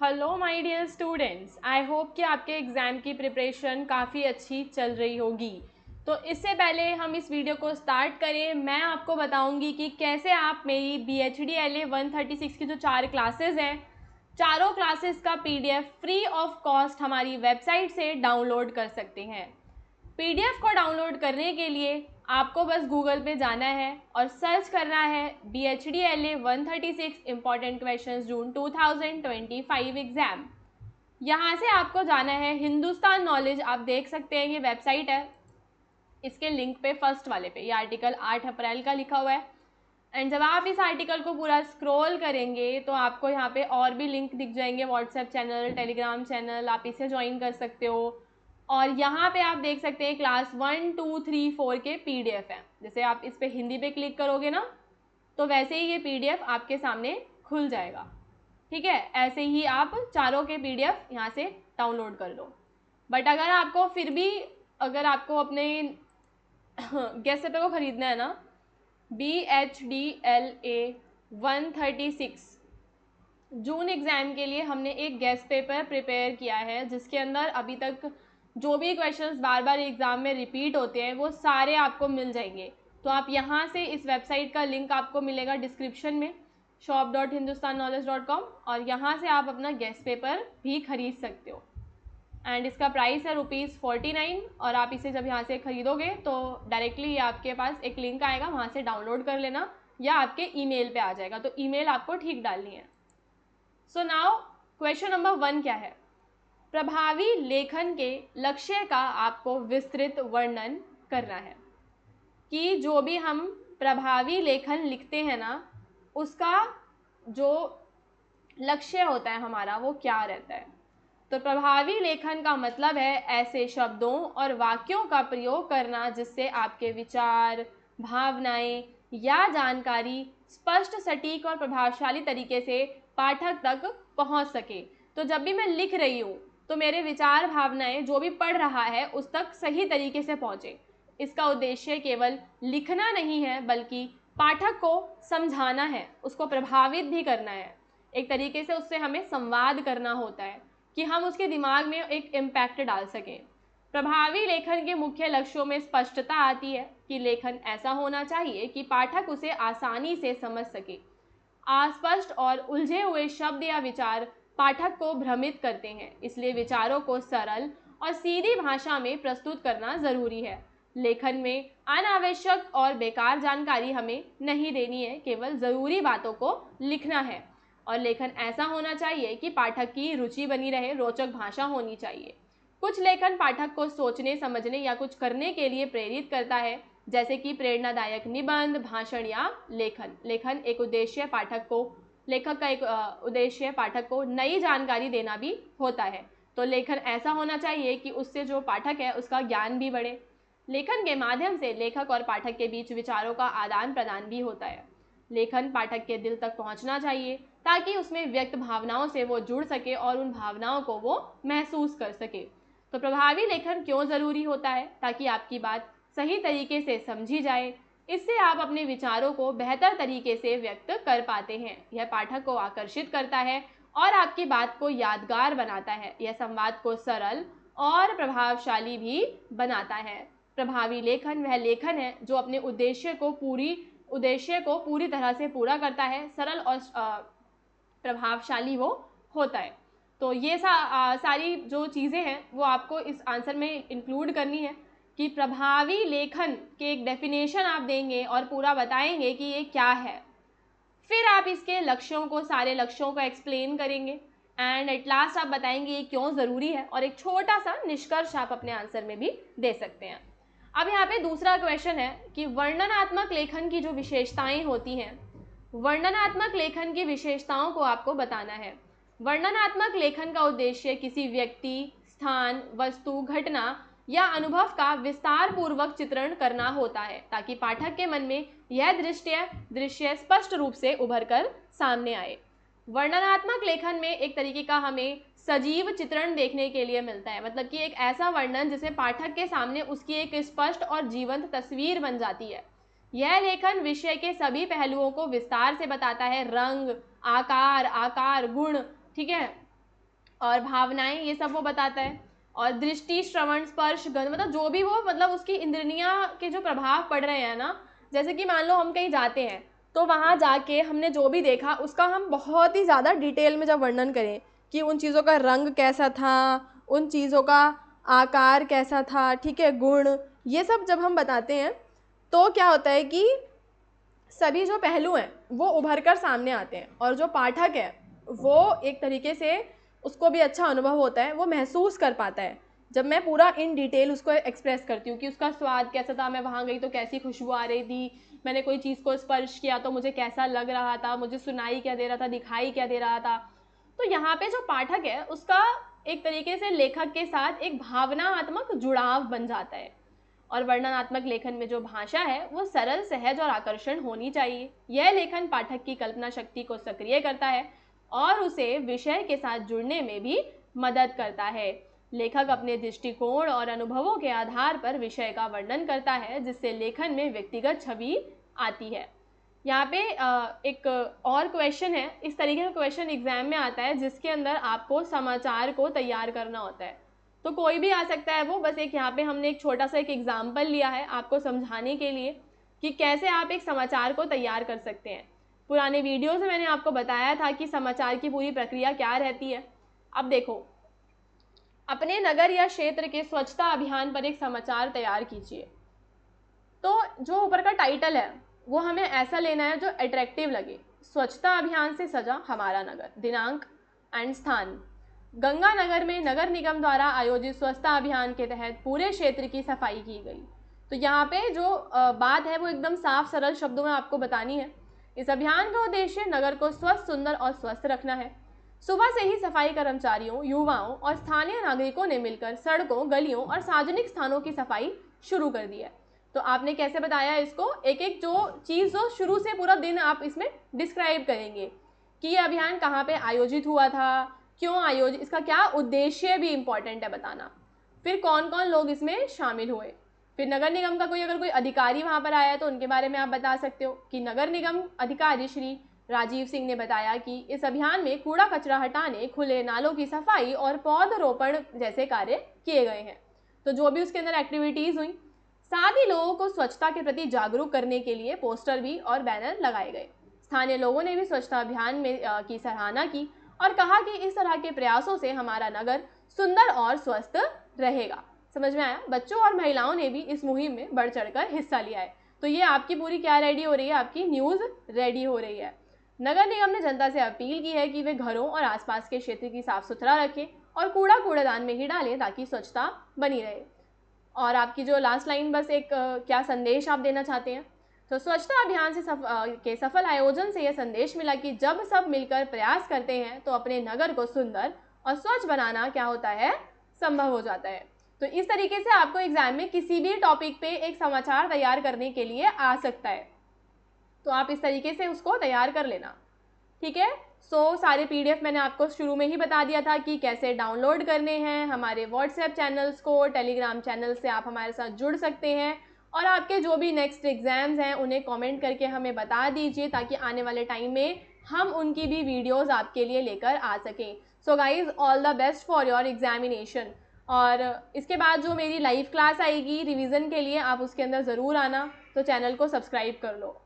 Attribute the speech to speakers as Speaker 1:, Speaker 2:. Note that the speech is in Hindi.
Speaker 1: Hello my dear students, I hope कि आपके एग्ज़ाम की प्रिपरेशन काफ़ी अच्छी चल रही होगी। तो इससे पहले हम इस वीडियो को स्टार्ट करें, मैं आपको बताऊंगी कि कैसे आप मेरी BHD LA 136 की जो 4 क्लासेस हैं, चारों क्लासेस का PDF फ्री ऑफ कॉस्ट हमारी वेबसाइट से डाउनलोड कर सकते हैं। PDF को डाउनलोड करने के लिए आपको बस गूगल पे जाना है और सर्च करना है BHD LA 136 इम्पॉर्टेंट क्वेश्चन जून 2025 एग्जाम। यहाँ से आपको जाना है हिंदुस्तान नॉलेज, आप देख सकते हैं ये वेबसाइट है, इसके लिंक पे फर्स्ट वाले पे ये आर्टिकल 8 अप्रैल का लिखा हुआ है। एंड जब आप इस आर्टिकल को पूरा स्क्रॉल करेंगे तो आपको यहाँ पे और भी लिंक दिख जाएंगे, व्हाट्सएप चैनल, टेलीग्राम चैनल, आप इसे ज्वाइन कर सकते हो। और यहाँ पे आप देख सकते हैं क्लास 1, 2, 3, 4 के PDF हैं। जैसे आप इस पे हिंदी पे क्लिक करोगे ना तो वैसे ही ये PDF आपके सामने खुल जाएगा। ठीक है, ऐसे ही आप चारों के PDF यहाँ से डाउनलोड कर लो। बट अगर आपको फिर भी अगर आपको अपने गेस्ट पेपर को खरीदना है ना, BHD LA 136 जून एग्ज़ाम के लिए हमने एक गेस्ट पेपर प्रिपेयर किया है, जिसके अंदर अभी तक जो भी क्वेश्चंस बार बार एग्ज़ाम में रिपीट होते हैं वो सारे आपको मिल जाएंगे। तो आप यहाँ से इस वेबसाइट का लिंक आपको मिलेगा डिस्क्रिप्शन में, shop.hindustanknowledge.com, और यहाँ से आप अपना गेस्ट पेपर भी खरीद सकते हो। एंड इसका प्राइस है ₹49। और आप इसे जब यहाँ से खरीदोगे तो डायरेक्टली आपके पास एक लिंक आएगा, वहाँ से डाउनलोड कर लेना या आपके ईमेल पे आ जाएगा, तो ईमेल आपको ठीक डालनी है। सो नाउ क्वेश्चन नंबर 1 क्या है? प्रभावी लेखन के लक्ष्य का आपको विस्तृत वर्णन करना है कि जो भी हम प्रभावी लेखन लिखते हैं ना, उसका जो लक्ष्य होता है हमारा वो क्या रहता है। तो प्रभावी लेखन का मतलब है ऐसे शब्दों और वाक्यों का प्रयोग करना जिससे आपके विचार, भावनाएं या जानकारी स्पष्ट, सटीक और प्रभावशाली तरीके से पाठक तक पहुंच सके। तो जब भी मैं लिख रही हूँ तो मेरे विचार, भावनाएं जो भी पढ़ रहा है उस तक सही तरीके से पहुंचे। इसका उद्देश्य केवल लिखना नहीं है बल्कि पाठक को समझाना है, उसको प्रभावित भी करना है। एक तरीके से उससे हमें संवाद करना होता है कि हम उसके दिमाग में एक इम्पैक्ट डाल सकें। प्रभावी लेखन के मुख्य लक्ष्यों में स्पष्टता आती है कि लेखन ऐसा होना चाहिए कि पाठक उसे आसानी से समझ सके। अस्पष्ट और उलझे हुए शब्द या विचार पाठक को भ्रमित करते हैं, इसलिए विचारों को सरल और सीधी भाषा में प्रस्तुत करना जरूरी है। लेखन में अनावश्यक और बेकार जानकारी हमें नहीं देनी है, केवल ज़रूरी बातों को लिखना है। और लेखन ऐसा होना चाहिए कि पाठक की रुचि बनी रहे, रोचक भाषा होनी चाहिए। कुछ लेखन पाठक को सोचने, समझने या कुछ करने के लिए प्रेरित करता है, जैसे कि प्रेरणादायक निबंध, भाषण या लेखन। लेखक का एक उद्देश्य पाठक को नई जानकारी देना भी होता है। तो लेखन ऐसा होना चाहिए कि उससे जो पाठक है उसका ज्ञान भी बढ़े। लेखन के माध्यम से लेखक और पाठक के बीच विचारों का आदान प्रदान भी होता है। लेखन पाठक के दिल तक पहुंचना चाहिए ताकि उसमें व्यक्त भावनाओं से वो जुड़ सके और उन भावनाओं को वो महसूस कर सके। तो प्रभावी लेखन क्यों ज़रूरी होता है? ताकि आपकी बात सही तरीके से समझी जाए, इससे आप अपने विचारों को बेहतर तरीके से व्यक्त कर पाते हैं। यह पाठक को आकर्षित करता है और आपकी बात को यादगार बनाता है। यह संवाद को सरल और प्रभावशाली भी बनाता है। प्रभावी लेखन वह लेखन है जो अपने उद्देश्य को पूरी तरह से पूरा करता है, सरल और प्रभावशाली वो होता है। तो ये सारी जो चीज़ें हैं वो आपको इस आंसर में इंक्लूड करनी है कि प्रभावी लेखन के एक डेफिनेशन आप देंगे और पूरा बताएंगे कि ये क्या है। फिर आप इसके सारे लक्ष्यों को एक्सप्लेन करेंगे एंड एट लास्ट आप बताएंगे ये क्यों ज़रूरी है, और एक छोटा सा निष्कर्ष आप अपने आंसर में भी दे सकते हैं। अब यहाँ पे दूसरा क्वेश्चन है कि वर्णनात्मक लेखन की जो विशेषताएं होती हैं, वर्णनात्मक लेखन की विशेषताओं को आपको बताना है। वर्णनात्मक लेखन का उद्देश्य किसी व्यक्ति, स्थान, वस्तु, घटना या अनुभव का विस्तार पूर्वक चित्रण करना होता है ताकि पाठक के मन में यह दृश्य स्पष्ट रूप से उभर कर सामने आए। वर्णनात्मक लेखन में एक तरीके का हमें सजीव चित्रण देखने के लिए मिलता है, मतलब कि एक ऐसा वर्णन जिसे पाठक के सामने उसकी एक स्पष्ट और जीवंत तस्वीर बन जाती है। यह लेखन विषय के सभी पहलुओं को विस्तार से बताता है, रंग, आकार, गुण, ठीक है, और भावनाएं, ये सब वो बताता है। और दृष्टि, श्रवण, स्पर्श, गंध, मतलब जो भी वो मतलब उसकी इंद्रियां के जो प्रभाव पड़ रहे हैं ना, जैसे कि मान लो हम कहीं जाते हैं तो वहाँ जाके हमने जो भी देखा उसका हम बहुत ही ज़्यादा डिटेल में जब वर्णन करें कि उन चीज़ों का रंग कैसा था, उन चीज़ों का आकार कैसा था, ठीक है, गुण, ये सब जब हम बताते हैं तो क्या होता है कि सभी जो पहलू हैं वो उभर कर सामने आते हैं और जो पाठक है वो एक तरीके से उसको भी अच्छा अनुभव होता है, वो महसूस कर पाता है जब मैं पूरा इन डिटेल उसको एक्सप्रेस करती हूँ कि उसका स्वाद कैसा था, मैं वहाँ गई तो कैसी खुशबू आ रही थी, मैंने कोई चीज़ को स्पर्श किया तो मुझे कैसा लग रहा था, मुझे सुनाई क्या दे रहा था, दिखाई क्या दे रहा था। तो यहाँ पे जो पाठक है उसका एक तरीके से लेखक के साथ एक भावनात्मक जुड़ाव बन जाता है। और वर्णनात्मक लेखन में जो भाषा है वो सरल, सहज और आकर्षण होनी चाहिए। यह लेखन पाठक की कल्पना शक्ति को सक्रिय करता है और उसे विषय के साथ जुड़ने में भी मदद करता है। लेखक अपने दृष्टिकोण और अनुभवों के आधार पर विषय का वर्णन करता है जिससे लेखन में व्यक्तिगत छवि आती है। यहाँ पे एक और क्वेश्चन है, इस तरीके का क्वेश्चन एग्जाम में आता है जिसके अंदर आपको समाचार को तैयार करना होता है। तो कोई भी आ सकता है वो, बस एक यहाँ पे हमने एक छोटा सा एक एग्जाम्पल लिया है आपको समझाने के लिए कि कैसे आप एक समाचार को तैयार कर सकते हैं। पुराने वीडियोस में मैंने आपको बताया था कि समाचार की पूरी प्रक्रिया क्या रहती है। अब देखो, अपने नगर या क्षेत्र के स्वच्छता अभियान पर एक समाचार तैयार कीजिए। तो जो ऊपर का टाइटल है वो हमें ऐसा लेना है जो अट्रैक्टिव लगे। स्वच्छता अभियान से सजा हमारा नगर, दिनांक एंड स्थान। गंगानगर में नगर निगम द्वारा आयोजित स्वच्छता अभियान के तहत पूरे क्षेत्र की सफाई की गई। तो यहाँ पे जो बात है वो एकदम साफ सरल शब्दों में आपको बतानी है। इस अभियान का उद्देश्य नगर को स्वस्थ, सुंदर और स्वस्थ रखना है। सुबह से ही सफाई कर्मचारियों, युवाओं और स्थानीय नागरिकों ने मिलकर सड़कों, गलियों और सार्वजनिक स्थानों की सफाई शुरू कर दी है। तो आपने कैसे बताया इसको, एक एक जो चीज़ हो शुरू से पूरा दिन आप इसमें डिस्क्राइब करेंगे कि ये अभियान कहाँ पे आयोजित हुआ था, क्यों आयोजित, इसका क्या उद्देश्य भी इम्पॉर्टेंट है बताना, फिर कौन कौन लोग इसमें शामिल हुए, फिर नगर निगम का अगर कोई अधिकारी वहाँ पर आया तो उनके बारे में आप बता सकते हो कि नगर निगम अधिकारी श्री राजीव सिंह ने बताया कि इस अभियान में कूड़ा कचरा हटाने, खुले नालों की सफाई और पौधरोपण जैसे कार्य किए गए हैं। तो जो भी उसके अंदर एक्टिविटीज़ हुई, साथ ही लोगों को स्वच्छता के प्रति जागरूक करने के लिए पोस्टर भी और बैनर लगाए गए। स्थानीय लोगों ने भी स्वच्छता अभियान में की सराहना की और कहा कि इस तरह के प्रयासों से हमारा नगर सुंदर और स्वस्थ रहेगा। समझ में आया? बच्चों और महिलाओं ने भी इस मुहिम में बढ़ चढ़कर हिस्सा लिया है। तो ये आपकी पूरी क्या रेडी हो रही है, आपकी न्यूज़ रेडी हो रही है। नगर निगम ने जनता से अपील की है कि वे घरों और आसपास के क्षेत्र की साफ सुथरा रखें और कूड़ा कूड़ेदान में ही डालें ताकि स्वच्छता बनी रहे। और आपकी जो लास्ट लाइन, बस एक क्या संदेश आप देना चाहते हैं? तो स्वच्छता अभियान के सफल आयोजन से यह संदेश मिला कि जब सब मिलकर प्रयास करते हैं तो अपने नगर को सुंदर और स्वच्छ बनाना क्या होता है, संभव हो जाता है। तो इस तरीके से आपको एग्जाम में किसी भी टॉपिक पे एक समाचार तैयार करने के लिए आ सकता है, तो आप इस तरीके से उसको तैयार कर लेना, ठीक है। सारे PDF मैंने आपको शुरू में ही बता दिया था कि कैसे डाउनलोड करने हैं। हमारे व्हाट्सएप चैनल्स को, टेलीग्राम चैनल से आप हमारे साथ जुड़ सकते हैं और आपके जो भी नेक्स्ट एग्जाम्स हैं उन्हें कमेंट करके हमें बता दीजिए ताकि आने वाले टाइम में हम उनकी भी वीडियोस आपके लिए लेकर आ सकें। So guys, all the best for your examination. और इसके बाद जो मेरी लाइव क्लास आएगी रिवीजन के लिए, आप उसके अंदर ज़रूर आना, तो चैनल को सब्सक्राइब कर लो।